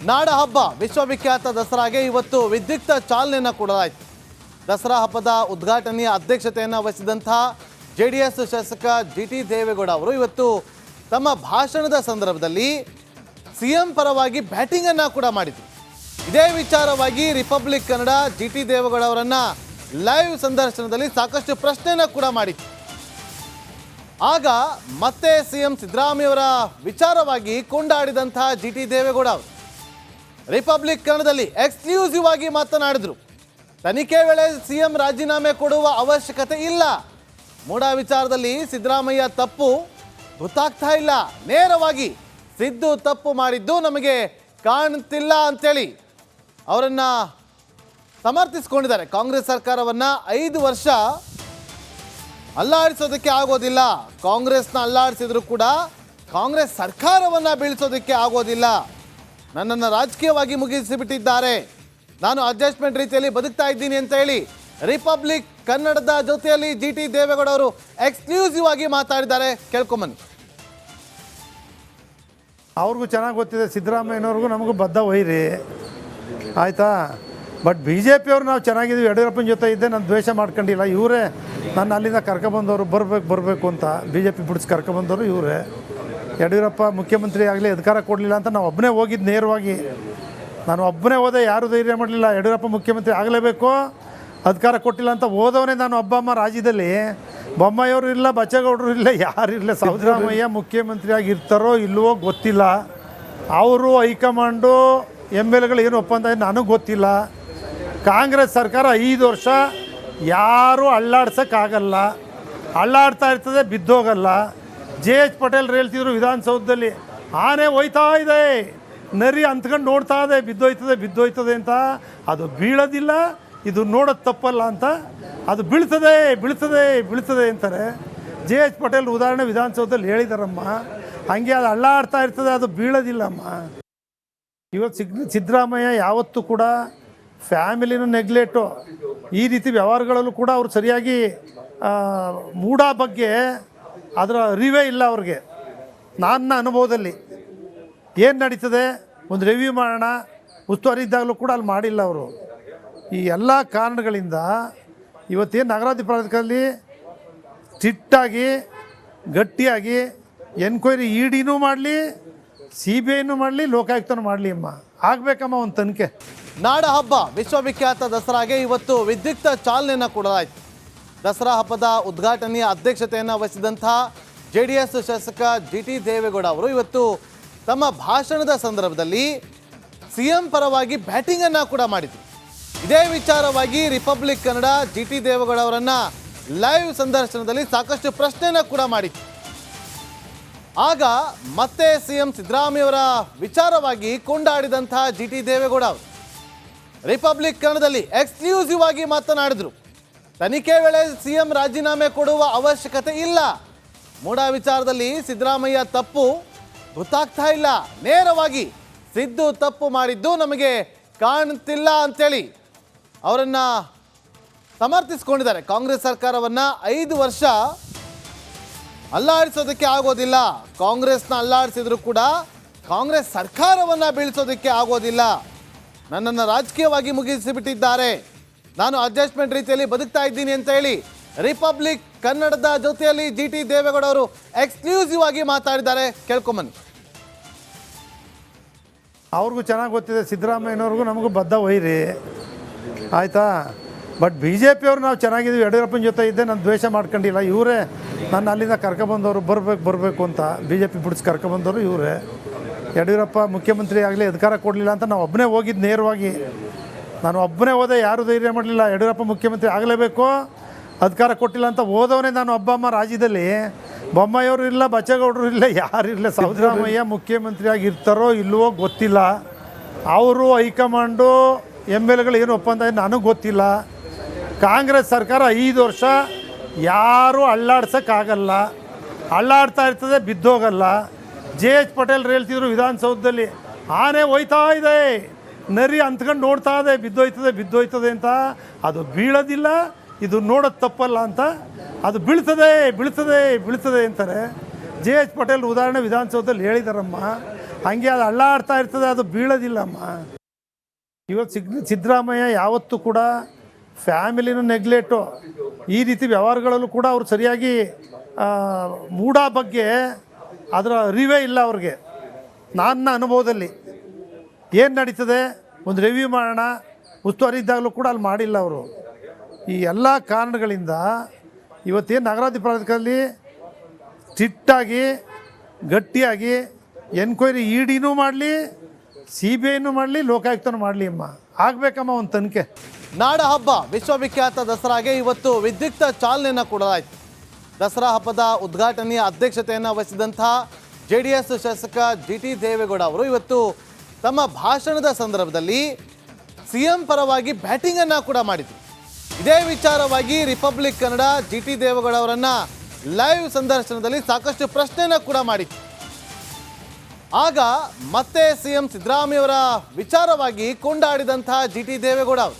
ನಾಡ ಹಬ್ಬ ವಿಶ್ವವಿಖ್ಯಾತ ದಸರಾಗೆ ಇವತ್ತು ವಿದ್ಯುಕ್ತ ಚಾಲನೆಯನ್ನು ಕೊಡಲಾಯಿತು. ದಸರಾ ಹಬ್ಬದ ಉದ್ಘಾಟನೆಯ ಅಧ್ಯಕ್ಷತೆಯನ್ನು ವಹಿಸಿದಂತಹ ಜೆಡಿಎಸ್ ಶಾಸಕ ಜಿಟಿ ದೇವೇಗೌಡ ಅವರು ಇವತ್ತು ತಮ್ಮ ಭಾಷಣದ ಸಂದರ್ಭದಲ್ಲಿ ಸಿಎಂ ಪರವಾಗಿ ಬ್ಯಾಟಿಂಗ್ ಅನ್ನು ಕೂಡ ಮಾಡಿದರು. ಇದೇ ವಿಚಾರವಾಗಿ ರಿಪಬ್ಲಿಕ್ ಕನ್ನಡ ಜಿಟಿ ದೇವೇಗೌಡ ಅವರನ್ನ ಲೈವ್ ಸಂದರ್ಶನದಲ್ಲಿ ಸಾಕಷ್ಟು ಪ್ರಶ್ನೆಯನ್ನು ಕೂಡ ಮಾಡಿತ್ತು. ಆಗ ಮತ್ತೆ ಸಿಎಂ ಸಿದ್ದರಾಮಯ್ಯವರ ವಿಚಾರವಾಗಿ ಕೊಂಡಾಡಿದಂತಹ ಜಿಟಿ ದೇವೇಗೌಡ ಅವರು ರಿಪಬ್ಲಿಕ್ ಕನ್ನಡದಲ್ಲಿ ಎಕ್ಸ್ಕ್ಲೂಸಿವ್ ಆಗಿ ಮಾತನಾಡಿದ್ರು. ತನಿಖೆ ವೇಳೆ ಸಿಎಂ ರಾಜೀನಾಮೆ ಕೊಡುವ ಅವಶ್ಯಕತೆ ಇಲ್ಲ. ಮೂಡ ವಿಚಾರದಲ್ಲಿ ಸಿದ್ದರಾಮಯ್ಯ ತಪ್ಪು ಗೊತ್ತಾಗ್ತಾ ಇಲ್ಲ. ನೇರವಾಗಿ ಸಿದ್ದು ತಪ್ಪು ಮಾಡಿದ್ದು ನಮಗೆ ಕಾಣುತ್ತಿಲ್ಲ ಅಂತೇಳಿ ಅವರನ್ನ ಸಮರ್ಥಿಸಿಕೊಂಡಿದ್ದಾರೆ. ಕಾಂಗ್ರೆಸ್ ಸರ್ಕಾರವನ್ನ 5 ವರ್ಷ ಅಲ್ಲಾಡಿಸೋದಕ್ಕೆ ಆಗೋದಿಲ್ಲ. ಕಾಂಗ್ರೆಸ್ನ ಅಲ್ಲಾಡಿಸಿದ್ರು ಕೂಡ ಕಾಂಗ್ರೆಸ್ ಸರ್ಕಾರವನ್ನ ಬೀಳಿಸೋದಕ್ಕೆ ಆಗೋದಿಲ್ಲ. ನನ್ನನ್ನು ರಾಜಕೀಯವಾಗಿ ಮುಗಿಸಿಬಿಟ್ಟಿದ್ದಾರೆ. ನಾನು ಅಡ್ಜಸ್ಟ್ಮೆಂಟ್ ರೀತಿಯಲ್ಲಿ ಬದುಕ್ತಾ ಇದ್ದೀನಿ ಅಂತ ಹೇಳಿ ರಿಪಬ್ಲಿಕ್ ಕನ್ನಡದ ಜೊತೆಯಲ್ಲಿ ಜಿಟಿ ದೇವೇಗೌಡ ಅವರು ಎಕ್ಸ್ಕ್ಲೂಸಿವ್ ಆಗಿ ಮಾತಾಡಿದ್ದಾರೆ. ಕೇಳ್ಕೊಂಬನ್ನಿ. ಅವ್ರಿಗೂ ಚೆನ್ನಾಗಿ ಗೊತ್ತಿದೆ, ಸಿದ್ದರಾಮಯ್ಯನವ್ರಿಗೂ ನಮಗೂ ಬದ್ಧ ವೈರಿ ಆಯಿತಾ. ಬಟ್ ಬಿ ಜೆ ಪಿಯವ್ರು ನಾವು ಚೆನ್ನಾಗಿದ್ದೀವಿ, ಯಡಿಯೂರಪ್ಪನ ಜೊತೆ ಇದ್ದೆ, ನಾನು ದ್ವೇಷ ಮಾಡ್ಕೊಂಡಿಲ್ಲ. ಇವರೇ ನನ್ನ ಅಲ್ಲಿಂದ ಕರ್ಕೊಬಂದವರು ಬರಬೇಕು ಅಂತ ಬಿ ಜೆ ಪಿ ಬಿಡಿಸಿ ಕರ್ಕೊಬಂದವರು ಇವರೇ. ಯಡಿಯೂರಪ್ಪ ಮುಖ್ಯಮಂತ್ರಿ ಆಗಲಿ ಅಧಿಕಾರ ಕೊಡಲಿಲ್ಲ ಅಂತ ನಾವು ಒಬ್ಬನೇ ಹೋಗಿದ್ದು ನೇರವಾಗಿ. ನಾನು ಒಬ್ಬನೇ ಹೋದೆ, ಯಾರೂ ಧೈರ್ಯ ಮಾಡಲಿಲ್ಲ. ಯಡಿಯೂರಪ್ಪ ಮುಖ್ಯಮಂತ್ರಿ ಆಗಲೇಬೇಕು, ಅಧಿಕಾರ ಕೊಟ್ಟಿಲ್ಲ ಅಂತ ಹೋದವನೇ ನಾನು ಒಬ್ಬಮ್ಮ. ರಾಜ್ಯದಲ್ಲಿ ಬೊಮ್ಮಾಯಿಯವರು ಇಲ್ಲ, ಬಚ್ಚೇಗೌಡರು ಇಲ್ಲ, ಯಾರು ಇಲ್ಲ. ಸಿದ್ದರಾಮಯ್ಯ ಮುಖ್ಯಮಂತ್ರಿಯಾಗಿ ಇರ್ತಾರೋ ಇಲ್ಲವೋ ಗೊತ್ತಿಲ್ಲ. ಅವರು ಹೈಕಮಾಂಡು ಎಮ್ ಎಲ್ ಎಗಳು ಏನು ಒಪ್ಪಂದ ನನಗೆ ಗೊತ್ತಿಲ್ಲ. ಕಾಂಗ್ರೆಸ್ ಸರ್ಕಾರ 5 ವರ್ಷ ಯಾರೂ ಅಳ್ಳಾಡ್ಸೋಕ್ಕಾಗಲ್ಲ. ಅಳ್ಳಾಡ್ತಾ ಇರ್ತದೆ, ಬಿದ್ದೋಗಲ್ಲ. JH ಪಟೇಲ್ರು ಹೇಳ್ತಿದ್ರು ವಿಧಾನಸೌಧದಲ್ಲಿ, ಆನೆ ಹೋಯ್ತಾ ಇದೆ, ನರಿ ಅಂತ್ಕೊಂಡು ನೋಡ್ತಾ ಇದೆ, ಬಿದ್ದೋಯ್ತದೆ ಅಂತ. ಅದು ಬೀಳೋದಿಲ್ಲ, ಇದು ನೋಡೋದು ತಪ್ಪಲ್ಲ ಅಂತ. ಅದು ಬೀಳ್ತದೆ ಅಂತಾರೆ. JH ಪಟೇಲ್ ಉದಾಹರಣೆ ವಿಧಾನಸೌಧದಲ್ಲಿ ಹೇಳಿದಾರಮ್ಮ. ಹಂಗೆ ಅದು ಅಳ್ಳಾಡ್ತಾ ಇರ್ತದೆ, ಅದು ಬೀಳೋದಿಲ್ಲಮ್ಮ. ಇವತ್ತು ಸಿದ್ದರಾಮಯ್ಯ ಯಾವತ್ತೂ ಕೂಡ ಫ್ಯಾಮಿಲಿನೂ ನೆಗ್ಲೆಕ್ಟು, ಈ ರೀತಿ ವ್ಯವಹಾರಗಳಲ್ಲೂ ಕೂಡ ಅವರು ಸರಿಯಾಗಿ ಮೂಡ ಬಗ್ಗೆ ಅದರ ಅರಿವೇ ಇಲ್ಲ ಅವ್ರಿಗೆ. ನನ್ನ ಅನುಭವದಲ್ಲಿ ಏನು ನಡೀತದೆ ಒಂದು ರಿವ್ಯೂ ಮಾಡೋಣ, ಉಸ್ತುವಾರಿ ಇದ್ದಾಗಲೂ ಕೂಡ ಅಲ್ಲಿ ಮಾಡಿಲ್ಲ ಅವರು. ಈ ಎಲ್ಲ ಕಾರಣಗಳಿಂದ ಇವತ್ತೇನು ನಗರಾಭಿವೃದ್ಧಿ ಪ್ರಾಧಿಕಾರದಲ್ಲಿ ಸ್ಟ್ರಿಕ್ಟಾಗಿ ಗಟ್ಟಿಯಾಗಿ ಎನ್ಕ್ವೈರಿ EDನೂ ಮಾಡಲಿ, CBIನೂ ಮಾಡಲಿ, ಲೋಕಾಯುಕ್ತನೂ ಮಾಡಲಿ ಅಮ್ಮ. ಆಗಬೇಕಮ್ಮ ಒಂದು ತನಿಖೆ. ನಾಡ ಹಬ್ಬ ವಿಶ್ವವಿಖ್ಯಾತ ದಸರಾಗೆ ಇವತ್ತು ವಿದ್ಯುಕ್ತ ಚಾಲನೆಯನ್ನು ಕೊಡಲಾಯಿತು. ದಸರಾ ಹಬ್ಬದ ಉದ್ಘಾಟನೆಯ ಅಧ್ಯಕ್ಷತೆಯನ್ನು ವಹಿಸಿದಂತಹ JDS ಶಾಸಕ ಜಿಟಿ ದೇವೇಗೌಡ ಅವರು ಇವತ್ತು ತಮ್ಮ ಭಾಷಣದ ಸಂದರ್ಭದಲ್ಲಿ ಸಿಎಂ ಪರವಾಗಿ ಬ್ಯಾಟಿಂಗ್ ಅನ್ನು ಕೂಡ ಮಾಡಿದರು. ಇದೇ ವಿಚಾರವಾಗಿ ರಿಪಬ್ಲಿಕ್ ಕನ್ನಡ ಜಿಟಿ ದೇವೇಗೌಡ ಅವರನ್ನ ಲೈವ್ ಸಂದರ್ಶನದಲ್ಲಿ ಸಾಕಷ್ಟು ಪ್ರಶ್ನೆಯನ್ನು ಕೂಡ ಮಾಡಿತ್ತು. ಆಗ ಮತ್ತೆ ಸಿಎಂ ಸಿದ್ದರಾಮಯ್ಯವರ ವಿಚಾರವಾಗಿ ಕೊಂಡಾಡಿದಂತಹ ಜಿಟಿ ದೇವೇಗೌಡ ಅವರು ರಿಪಬ್ಲಿಕ್ ಕನ್ನಡದಲ್ಲಿ ಎಕ್ಸ್ಕ್ಲೂಸಿವ್ ಆಗಿ ಮಾತನಾಡಿದ್ರು. ತನಿಖೆ ವೇಳೆ ಸಿಎಂ ರಾಜೀನಾಮೆ ಕೊಡುವ ಅವಶ್ಯಕತೆ ಇಲ್ಲ. ಮೂಡ ವಿಚಾರದಲ್ಲಿ ಸಿದ್ದರಾಮಯ್ಯ ತಪ್ಪು ಗೊತ್ತಾಗ್ತಾ ಇಲ್ಲ. ನೇರವಾಗಿ ಸಿದ್ದು ತಪ್ಪು ಮಾಡಿದ್ದು ನಮಗೆ ಕಾಣುತ್ತಿಲ್ಲ ಅಂತೇಳಿ ಅವರನ್ನ ಸಮರ್ಥಿಸಿಕೊಂಡಿದ್ದಾರೆ. ಕಾಂಗ್ರೆಸ್ ಸರ್ಕಾರವನ್ನ 5 ವರ್ಷ ಅಲ್ಲಾಡಿಸೋದಕ್ಕೆ ಆಗೋದಿಲ್ಲ. ಕಾಂಗ್ರೆಸ್ನ ಅಲ್ಲಾಡಿಸಿದ್ರು ಕೂಡ ಕಾಂಗ್ರೆಸ್ ಸರ್ಕಾರವನ್ನ ಬೀಳಿಸೋದಕ್ಕೆ ಆಗೋದಿಲ್ಲ. ನನ್ನನ್ನು ರಾಜಕೀಯವಾಗಿ ಮುಗಿಸಿಬಿಟ್ಟಿದ್ದಾರೆ. ನಾನು ಅಡ್ಜಸ್ಟ್ಮೆಂಟ್ ರೀತಿಯಲ್ಲಿ ಬದುಕ್ತಾ ಇದ್ದೀನಿ ಅಂತ ಹೇಳಿ ರಿಪಬ್ಲಿಕ್ ಕನ್ನಡದ ಜೊತೆಯಲ್ಲಿ ಜಿಟಿ ದೇವೇಗೌಡ ಅವರು ಎಕ್ಸ್ಕ್ಲೂಸಿವ್ ಆಗಿ ಮಾತಾಡಿದ್ದಾರೆ. ಕೇಳ್ಕೊಂಬನ್ನಿ. ಅವ್ರಿಗೂ ಚೆನ್ನಾಗಿ ಗೊತ್ತಿದೆ, ಸಿದ್ದರಾಮಯ್ಯನವ್ರಿಗೂ ನಮಗೂ ಬದ್ಧ ವೈರಿ ಆಯಿತಾ. ಬಟ್ ಬಿ ಜೆ ಪಿಯವ್ರು ನಾವು ಚೆನ್ನಾಗಿದ್ದೀವಿ, ಯಡಿಯೂರಪ್ಪನ ಜೊತೆ ಇದ್ದೆ, ನಾನು ದ್ವೇಷ ಮಾಡ್ಕೊಂಡಿಲ್ಲ. ಇವರೇ ನನ್ನ ಅಲ್ಲಿಂದ ಕರ್ಕೊಬಂದವರು ಬರಬೇಕು ಅಂತ ಬಿ ಜೆ ಪಿ ಬಿಡಿಸಿ ಕರ್ಕೊಬಂದವರು ಇವರೇ. ಯಡಿಯೂರಪ್ಪ ಮುಖ್ಯಮಂತ್ರಿ ಆಗಲಿ ಅಧಿಕಾರ ಕೊಡಲಿಲ್ಲ ಅಂತ ನಾವು ಒಬ್ಬನೇ ಹೋಗಿದ್ದು ನೇರವಾಗಿ. ನಾನು ಒಬ್ಬನೇ ಹೋದೆ, ಯಾರೂ ಧೈರ್ಯ ಮಾಡಲಿಲ್ಲ. ಯಡಿಯೂರಪ್ಪ ಮುಖ್ಯಮಂತ್ರಿ ಆಗಲೇಬೇಕು, ಅಧಿಕಾರ ಕೊಟ್ಟಿಲ್ಲ ಅಂತ ಹೋದವನೇ ನಾನು ಒಬ್ಬಮ್ಮ. ರಾಜ್ಯದಲ್ಲಿ ಬೊಮ್ಮಾಯಿಯವರು ಇಲ್ಲ, ಬಚ್ಚೇಗೌಡರು ಇಲ್ಲ, ಯಾರು ಇಲ್ಲ. ಸಿದ್ದರಾಮಯ್ಯ ಮುಖ್ಯಮಂತ್ರಿಯಾಗಿ ಇರ್ತಾರೋ ಇಲ್ಲವೋ ಗೊತ್ತಿಲ್ಲ. ಅವರು ಹೈಕಮಾಂಡು ಎಮ್ ಎಲ್ ಎಗಳು ಏನು ಒಪ್ಪಂದ ನನಗೆ ಗೊತ್ತಿಲ್ಲ. ಕಾಂಗ್ರೆಸ್ ಸರ್ಕಾರ 5 ವರ್ಷ ಯಾರೂ ಅಳ್ಳಾಡ್ಸೋಕ್ಕಾಗಲ್ಲ. ಅಳ್ಳಾಡ್ತಾ ಇರ್ತದೆ, ಬಿದ್ದೋಗಲ್ಲ. JH ಪಟೇಲ್ರು ಹೇಳ್ತಿದ್ರು ವಿಧಾನಸೌಧದಲ್ಲಿ, ಆನೆ ಹೋಯ್ತಾ ಇದೆ, ನರಿ ಅಂತ್ಕೊಂಡು ನೋಡ್ತಾ ಇದೆ, ಬಿದ್ದೋಯ್ತದೆ ಅಂತ. ಅದು ಬೀಳೋದಿಲ್ಲ, ಇದು ನೋಡೋದು ತಪ್ಪಲ್ಲ ಅಂತ. ಅದು ಬೀಳ್ತದೆ ಅಂತಾರೆ. JH ಪಟೇಲ್ ಉದಾಹರಣೆ ವಿಧಾನಸೌಧದಲ್ಲಿ ಹೇಳಿದಾರಮ್ಮ. ಹಂಗೆ ಅದು ಅಳ್ಳಾಡ್ತಾ ಇರ್ತದೆ, ಅದು ಬೀಳೋದಿಲ್ಲಮ್ಮ. ಇವತ್ತು ಸಿದ್ದರಾಮಯ್ಯ ಯಾವತ್ತೂ ಕೂಡ ಫ್ಯಾಮಿಲಿನೂ ನೆಗ್ಲೆಕ್ಟು, ಈ ರೀತಿ ವ್ಯವಹಾರಗಳಲ್ಲೂ ಕೂಡ ಅವ್ರು ಸರಿಯಾಗಿ ಮೂಢ ಬಗ್ಗೆ ಅದರ ಅರಿವೇ ಇಲ್ಲ ಅವ್ರಿಗೆ. ನನ್ನ ಅನುಭವದಲ್ಲಿ ಏನು ನಡೀತದೆ ಒಂದು ರಿವ್ಯೂ ಮಾಡೋಣ, ಉಸ್ತುವಾರಿ ಇದ್ದಾಗಲೂ ಕೂಡ ಅಲ್ಲಿ ಮಾಡಿಲ್ಲ ಅವರು. ಈ ಎಲ್ಲ ಕಾರಣಗಳಿಂದ ಇವತ್ತೇನು ನಗರಾಧಿಕಾರದಲ್ಲಿ ಸ್ಟ್ರಿಕ್ಟಾಗಿ ಗಟ್ಟಿಯಾಗಿ ಎನ್ಕ್ವೈರಿ ಇಡಿನೂ ಮಾಡಲಿ, CBIನೂ ಮಾಡಲಿ, ಲೋಕಾಯುಕ್ತನೂ ಮಾಡಲಿ ಅಮ್ಮ, ಆಗಬೇಕಮ್ಮ ಒಂದು ತನಿಖೆ. ನಾಡ ಹಬ್ಬ ವಿಶ್ವವಿಖ್ಯಾತ ದಸರಾಗೆ ಇವತ್ತು ವಿದ್ಯುಕ್ತ ಚಾಲನೆಯನ್ನು ಕೊಡಲಾಯಿತು. ದಸರಾ ಹಬ್ಬದ ಉದ್ಘಾಟನೆಯ ಅಧ್ಯಕ್ಷತೆಯನ್ನು ವಹಿಸಿದಂಥ JDS ಶಾಸಕ GT ದೇವೇಗೌಡ ಅವರು ಇವತ್ತು ತಮ್ಮ ಭಾಷಣದ ಸಂದರ್ಭದಲ್ಲಿ CM ಪರವಾಗಿ ಬ್ಯಾಟಿಂಗನ್ನು ಕೂಡ ಮಾಡಿದರು. ಇದೇ ವಿಚಾರವಾಗಿ ರಿಪಬ್ಲಿಕ್ ಕನ್ನಡ GT ದೇವೇಗೌಡ ಅವರನ್ನು ಲೈವ್ ಸಂದರ್ಶನದಲ್ಲಿ ಸಾಕಷ್ಟು ಪ್ರಶ್ನೆಯನ್ನು ಕೂಡ ಮಾಡಿತ್ತು. ಆಗ ಮತ್ತೆ CM ಸಿದ್ದರಾಮಯ್ಯವರ ವಿಚಾರವಾಗಿ ಕೊಂಡಾಡಿದಂಥ GT ದೇವೇಗೌಡ ಅವರು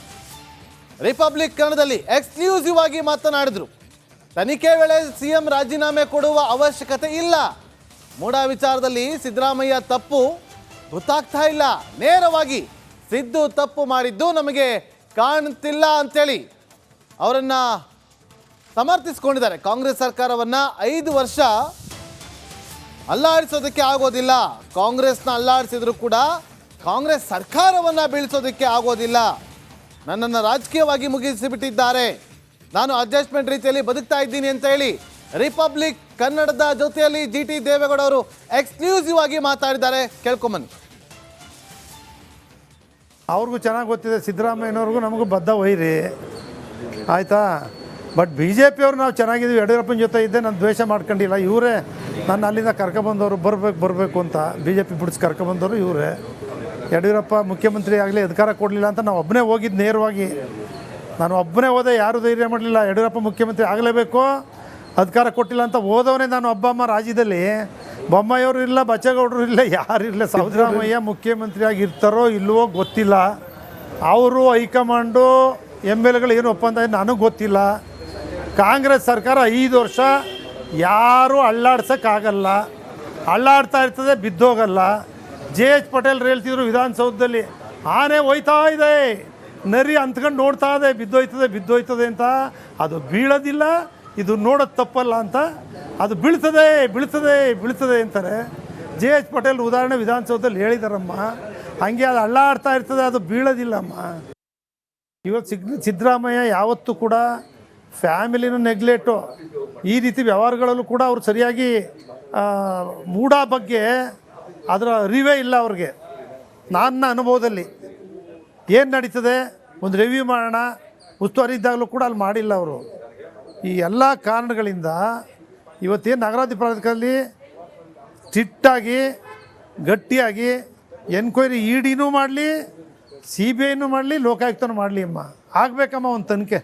ರಿಪಬ್ಲಿಕ್ ಕನ್ನಡದಲ್ಲಿ ಎಕ್ಸ್ಕ್ಲೂಸಿವ್ ಆಗಿ ಮಾತನಾಡಿದರು. ತನಿಖೆ ವೇಳೆ CM ರಾಜೀನಾಮೆ ಕೊಡುವ ಅವಶ್ಯಕತೆ ಇಲ್ಲ, ಮೂಡ ವಿಚಾರದಲ್ಲಿ ಸಿದ್ದರಾಮಯ್ಯ ತಪ್ಪು ಗೊತ್ತಾಗ್ತಾ ಇಲ್ಲ, ನೇರವಾಗಿ ಸಿದ್ದು ತಪ್ಪು ಮಾಡಿದ್ದು ನಮಗೆ ಕಾಣ್ತಿಲ್ಲ ಅಂತೇಳಿ ಅವರನ್ನ ಸಮರ್ಥಿಸಿಕೊಂಡಿದ್ದಾರೆ. ಕಾಂಗ್ರೆಸ್ ಸರ್ಕಾರವನ್ನು 5 ವರ್ಷ ಅಲ್ಲಾಡಿಸೋದಕ್ಕೆ ಆಗೋದಿಲ್ಲ, ಕಾಂಗ್ರೆಸ್ನ ಅಲ್ಲಾಡಿಸಿದ್ರು ಕೂಡ ಕಾಂಗ್ರೆಸ್ ಸರ್ಕಾರವನ್ನು ಬೀಳಿಸೋದಕ್ಕೆ ಆಗೋದಿಲ್ಲ, ನನ್ನನ್ನು ರಾಜಕೀಯವಾಗಿ ಮುಗಿಸಿಬಿಟ್ಟಿದ್ದಾರೆ, ನಾನು ಅಡ್ಜಸ್ಟ್ಮೆಂಟ್ ರೀತಿಯಲ್ಲಿ ಬದುಕ್ತಾ ಇದ್ದೀನಿ ಅಂತ ಹೇಳಿ ರಿಪಬ್ಲಿಕ್ ಕನ್ನಡದ ಜೊತೆಯಲ್ಲಿ GT ದೇವೇಗೌಡ ಅವರು ಎಕ್ಸ್ಕ್ಲೂಸಿವ್ ಆಗಿ ಮಾತಾಡಿದ್ದಾರೆ. ಕೇಳ್ಕೊಂಬನ್ನಿ. ಅವ್ರಿಗೂ ಚೆನ್ನಾಗಿ ಗೊತ್ತಿದೆ, ಸಿದ್ದರಾಮಯ್ಯನವ್ರಿಗೂ ನಮಗೂ ಬದ್ಧ ವೈರಿ ಆಯಿತಾ. ಬಟ್ BJP ಅವ್ರು ನಾವು ಚೆನ್ನಾಗಿದ್ದೀವಿ, ಯಡಿಯೂರಪ್ಪನ ಜೊತೆ ಇದ್ದೆ, ನಾನು ದ್ವೇಷ ಮಾಡ್ಕೊಂಡಿಲ್ಲ. ಇವರೇ ನನ್ನ ಅಲ್ಲಿಂದ ಕರ್ಕೊಬಂದವರು, ಬರಬೇಕು ಅಂತ BJP ಬಿಡಿಸಿ ಕರ್ಕೊಬಂದವರು ಇವರೇ. ಯಡಿಯೂರಪ್ಪ ಮುಖ್ಯಮಂತ್ರಿ ಆಗಲಿ ಅಧಿಕಾರ ಕೊಡಲಿಲ್ಲ ಅಂತ ನಾವು ಒಬ್ಬನೇ ಹೋಗಿದ್ದು ನೇರವಾಗಿ. ನಾನು ಒಬ್ಬನೇ ಹೋದೆ, ಯಾರೂ ಧೈರ್ಯ ಮಾಡಲಿಲ್ಲ. ಯಡಿಯೂರಪ್ಪ ಮುಖ್ಯಮಂತ್ರಿ ಆಗಲೇಬೇಕು, ಅಧಿಕಾರ ಕೊಟ್ಟಿಲ್ಲ ಅಂತ ಹೋದವನೇ ನಾನು ಒಬ್ಬಮ್ಮ. ರಾಜ್ಯದಲ್ಲಿ ಬೊಮ್ಮಾಯಿಯವರು ಇಲ್ಲ, ಬಚ್ಚೇಗೌಡರು ಇಲ್ಲ, ಯಾರಿರಲಿಲ್ಲ. ಸಿದ್ದರಾಮಯ್ಯ ಮುಖ್ಯಮಂತ್ರಿಯಾಗಿ ಇರ್ತಾರೋ ಇಲ್ವೋ ಗೊತ್ತಿಲ್ಲ. ಅವರು ಹೈಕಮಾಂಡು MLAಗಳು ಏನು ಒಪ್ಪಂದ ನನಗೆ ಗೊತ್ತಿಲ್ಲ. ಕಾಂಗ್ರೆಸ್ ಸರ್ಕಾರ 5 ವರ್ಷ ಯಾರೂ ಅಳ್ಳಾಡ್ಸೋಕ್ಕಾಗಲ್ಲ, ಅಳ್ಳಾಡ್ತಾ ಇರ್ತದೆ, ಬಿದ್ದೋಗಲ್ಲ. JH ಪಟೇಲ್ರು ಹೇಳ್ತಿದ್ರು ವಿಧಾನಸೌಧದಲ್ಲಿ, ಆನೆ ಹೋಯ್ತಾ ಇದೆ, ನರಿ ಅಂತ್ಕೊಂಡು ನೋಡ್ತಾ ಇದೆ, ಬಿದ್ದೋಯ್ತದೆ ಅಂತ. ಅದು ಬೀಳೋದಿಲ್ಲ, ಇದು ನೋಡೋದು ತಪ್ಪಲ್ಲ ಅಂತ. ಅದು ಬೀಳ್ತದೆ ಅಂತಾರೆ. JH ಪಟೇಲ್ ಉದಾಹರಣೆ ವಿಧಾನಸೌಧದಲ್ಲಿ ಹೇಳಿದಾರಮ್ಮ. ಹಂಗೆ ಅದು ಅಳ್ಳಾಡ್ತಾ ಇರ್ತದೆ, ಅದು ಬೀಳೋದಿಲ್ಲಮ್ಮ. ಇವತ್ತು ಸಿದ್ದರಾಮಯ್ಯ ಯಾವತ್ತೂ ಕೂಡ ಫ್ಯಾಮಿಲಿನೂ ನೆಗ್ಲೆಕ್ಟು, ಈ ರೀತಿ ವ್ಯವಹಾರಗಳಲ್ಲೂ ಕೂಡ ಅವ್ರು ಸರಿಯಾಗಿ ಮೂಢ ಬಗ್ಗೆ ಅದರ ಅರಿವೇ ಇಲ್ಲ ಅವ್ರಿಗೆ. ನನ್ನ ಅನುಭವದಲ್ಲಿ ಏನು ನಡೀತದೆ ಒಂದು ರಿವ್ಯೂ ಮಾಡೋಣ, ಉಸ್ತುವಾರಿ ಇದ್ದಾಗಲೂ ಕೂಡ ಅಲ್ಲಿ ಮಾಡಿಲ್ಲ ಅವರು. ಈ ಎಲ್ಲ ಕಾರಣಗಳಿಂದ ಇವತ್ತೇನು ನಗರಾಧಿಕಾರದಲ್ಲಿ ಸ್ಟ್ರಿಕ್ಟಾಗಿ ಗಟ್ಟಿಯಾಗಿ ಎನ್ಕ್ವೈರಿ ಇಡಿನೂ ಮಾಡಲಿ, CBIನೂ ಮಾಡಲಿ, ಲೋಕಾಯುಕ್ತನೂ ಮಾಡಲಿ ಅಮ್ಮ, ಆಗಬೇಕಮ್ಮ ಒಂದು ತನಿಖೆ.